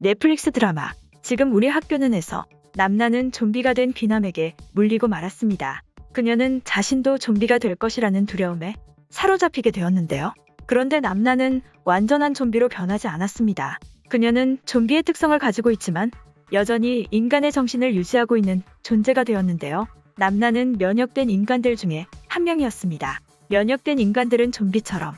넷플릭스 드라마 지금 우리 학교는에서 남나는 좀비가 된 귀남에게 물리고 말았습니다. 그녀는 자신도 좀비가 될 것이라는 두려움에 사로잡히게 되었는데요. 그런데 남나는 완전한 좀비로 변하지 않았습니다. 그녀는 좀비의 특성을 가지고 있지만 여전히 인간의 정신을 유지하고 있는 존재가 되었는데요. 남나는 면역된 인간들 중에 한 명이었습니다. 면역된 인간들은 좀비처럼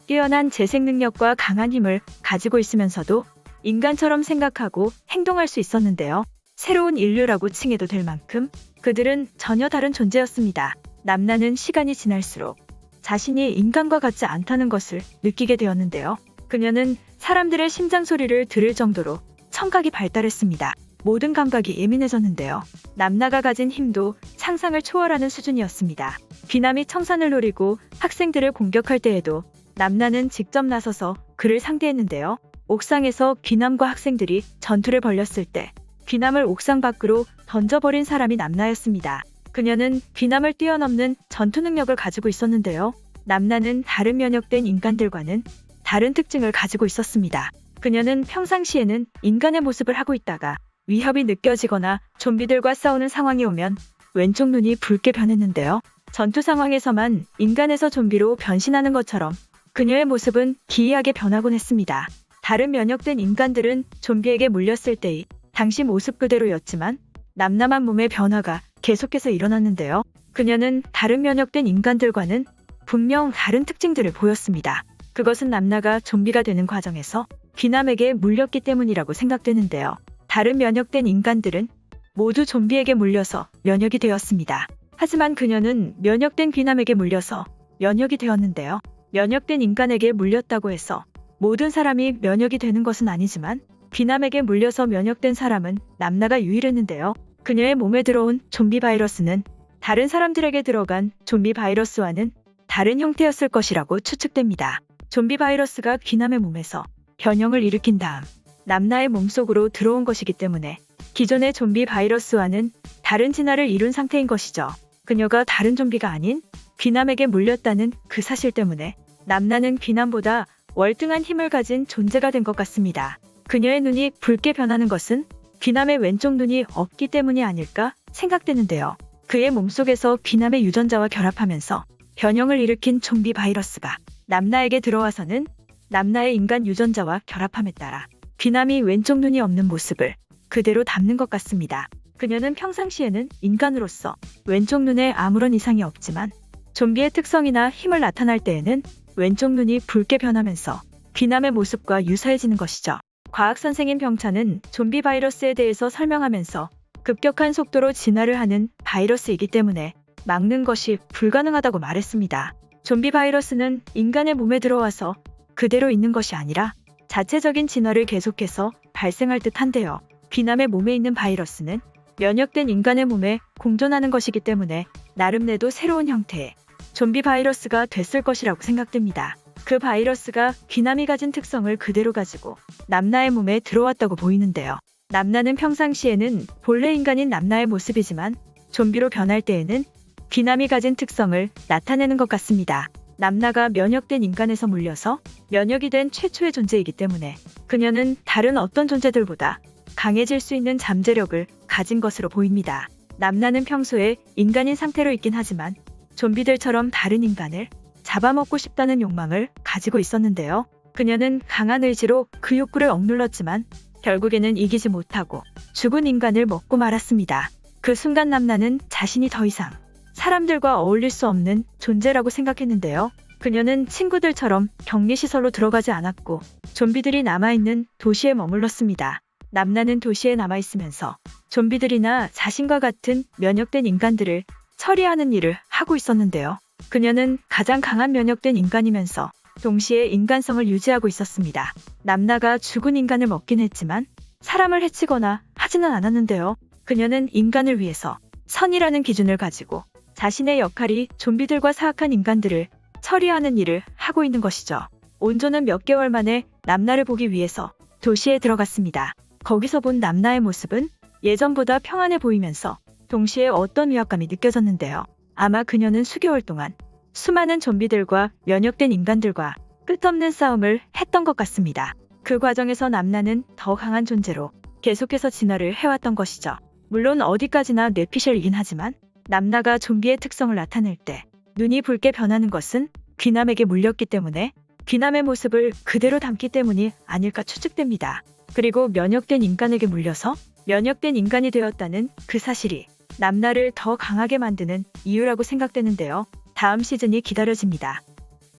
뛰어난 재생 능력과 강한 힘을 가지고 있으면서도 인간처럼 생각하고 행동할 수 있었는데요. 새로운 인류라고 칭해도 될 만큼 그들은 전혀 다른 존재였습니다. 남나는 시간이 지날수록 자신이 인간과 같지 않다는 것을 느끼게 되었는데요. 그녀는 사람들의 심장 소리를 들을 정도로 청각이 발달했습니다. 모든 감각이 예민해졌는데요. 남나가 가진 힘도 상상을 초월하는 수준이었습니다. 귀남이 청산을 노리고 학생들을 공격할 때에도 남나는 직접 나서서 그를 상대했는데요. 옥상에서 귀남과 학생들이 전투를 벌였을 때 귀남을 옥상 밖으로 던져버린 사람이 남나였습니다. 그녀는 귀남을 뛰어넘는 전투 능력을 가지고 있었는데요. 남나는 다른 면역된 인간들과는 다른 특징을 가지고 있었습니다. 그녀는 평상시에는 인간의 모습을 하고 있다가 위협이 느껴지거나 좀비들과 싸우는 상황이 오면 왼쪽 눈이 붉게 변했는데요. 전투 상황에서만 인간에서 좀비로 변신하는 것처럼 그녀의 모습은 기이하게 변하곤 했습니다. 다른 면역된 인간들은 좀비에게 물렸을 때의 당시 모습 그대로였지만 남나만 몸의 변화가 계속해서 일어났는데요. 그녀는 다른 면역된 인간들과는 분명 다른 특징들을 보였습니다. 그것은 남나가 좀비가 되는 과정에서 귀남에게 물렸기 때문이라고 생각되는데요. 다른 면역된 인간들은 모두 좀비에게 물려서 면역이 되었습니다. 하지만 그녀는 면역된 귀남에게 물려서 면역이 되었는데요. 면역된 인간에게 물렸다고 해서 모든 사람이 면역이 되는 것은 아니지만 귀남에게 물려서 면역된 사람은 남나가 유일했는데요. 그녀의 몸에 들어온 좀비 바이러스는 다른 사람들에게 들어간 좀비 바이러스와는 다른 형태였을 것이라고 추측됩니다. 좀비 바이러스가 귀남의 몸에서 변형을 일으킨 다음 남나의 몸속으로 들어온 것이기 때문에 기존의 좀비 바이러스와는 다른 진화를 이룬 상태인 것이죠. 그녀가 다른 좀비가 아닌 귀남에게 물렸다는 그 사실 때문에 남나는 귀남보다 월등한 힘을 가진 존재가 된 것 같습니다. 그녀의 눈이 붉게 변하는 것은 귀남의 왼쪽 눈이 없기 때문이 아닐까 생각되는데요. 그의 몸속에서 귀남의 유전자와 결합하면서 변형을 일으킨 좀비 바이러스가 남나에게 들어와서는 남나의 인간 유전자와 결합함에 따라 귀남이 왼쪽 눈이 없는 모습을 그대로 담는 것 같습니다. 그녀는 평상시에는 인간으로서 왼쪽 눈에 아무런 이상이 없지만 좀비의 특성이나 힘을 나타날 때에는 왼쪽 눈이 붉게 변하면서 귀남의 모습과 유사해지는 것이죠. 과학 선생인 병찬은 좀비 바이러스에 대해서 설명하면서 급격한 속도로 진화를 하는 바이러스이기 때문에 막는 것이 불가능하다고 말했습니다. 좀비 바이러스는 인간의 몸에 들어와서 그대로 있는 것이 아니라 자체적인 진화를 계속해서 발생할 듯한데요. 귀남의 몸에 있는 바이러스는 면역된 인간의 몸에 공존하는 것이기 때문에 나름대로 새로운 형태의 좀비 바이러스가 됐을 것이라고 생각됩니다. 그 바이러스가 귀남이 가진 특성을 그대로 가지고 남나의 몸에 들어왔다고 보이는데요. 남나는 평상시에는 본래 인간인 남나의 모습이지만 좀비로 변할 때에는 귀남이 가진 특성을 나타내는 것 같습니다. 남나가 면역된 인간에서 물려서 면역이 된 최초의 존재이기 때문에 그녀는 다른 어떤 존재들보다 강해질 수 있는 잠재력을 가진 것으로 보입니다. 남나는 평소에 인간인 상태로 있긴 하지만 좀비들처럼 다른 인간을 잡아먹고 싶다는 욕망을 가지고 있었는데요. 그녀는 강한 의지로 그 욕구를 억눌렀지만 결국에는 이기지 못하고 죽은 인간을 먹고 말았습니다. 그 순간 남나는 자신이 더 이상 사람들과 어울릴 수 없는 존재라고 생각했는데요. 그녀는 친구들처럼 격리시설로 들어가지 않았고 좀비들이 남아있는 도시에 머물렀습니다. 남나는 도시에 남아있으면서 좀비들이나 자신과 같은 면역된 인간들을 처리하는 일을 하고 있었는데요. 그녀는 가장 강한 면역된 인간이면서 동시에 인간성을 유지하고 있었습니다. 남나가 죽은 인간을 먹긴 했지만 사람을 해치거나 하지는 않았는데요. 그녀는 인간을 위해서 선이라는 기준을 가지고 자신의 역할이 좀비들과 사악한 인간들을 처리하는 일을 하고 있는 것이죠. 온조는 몇 개월 만에 남나를 보기 위해서 도시에 들어갔습니다. 거기서 본 남나의 모습은 예전보다 평안해 보이면서 동시에 어떤 위압감이 느껴졌는데요. 아마 그녀는 수개월 동안 수많은 좀비들과 면역된 인간들과 끝없는 싸움을 했던 것 같습니다. 그 과정에서 남나는 더 강한 존재로 계속해서 진화를 해왔던 것이죠. 물론 어디까지나 뇌피셜이긴 하지만 남나가 좀비의 특성을 나타낼 때 눈이 붉게 변하는 것은 귀남에게 물렸기 때문에 귀남의 모습을 그대로 담기 때문이 아닐까 추측됩니다. 그리고 면역된 인간에게 물려서 면역된 인간이 되었다는 그 사실이 남나를 더 강하게 만드는 이유라고 생각되는데요. 다음 시즌이 기다려집니다.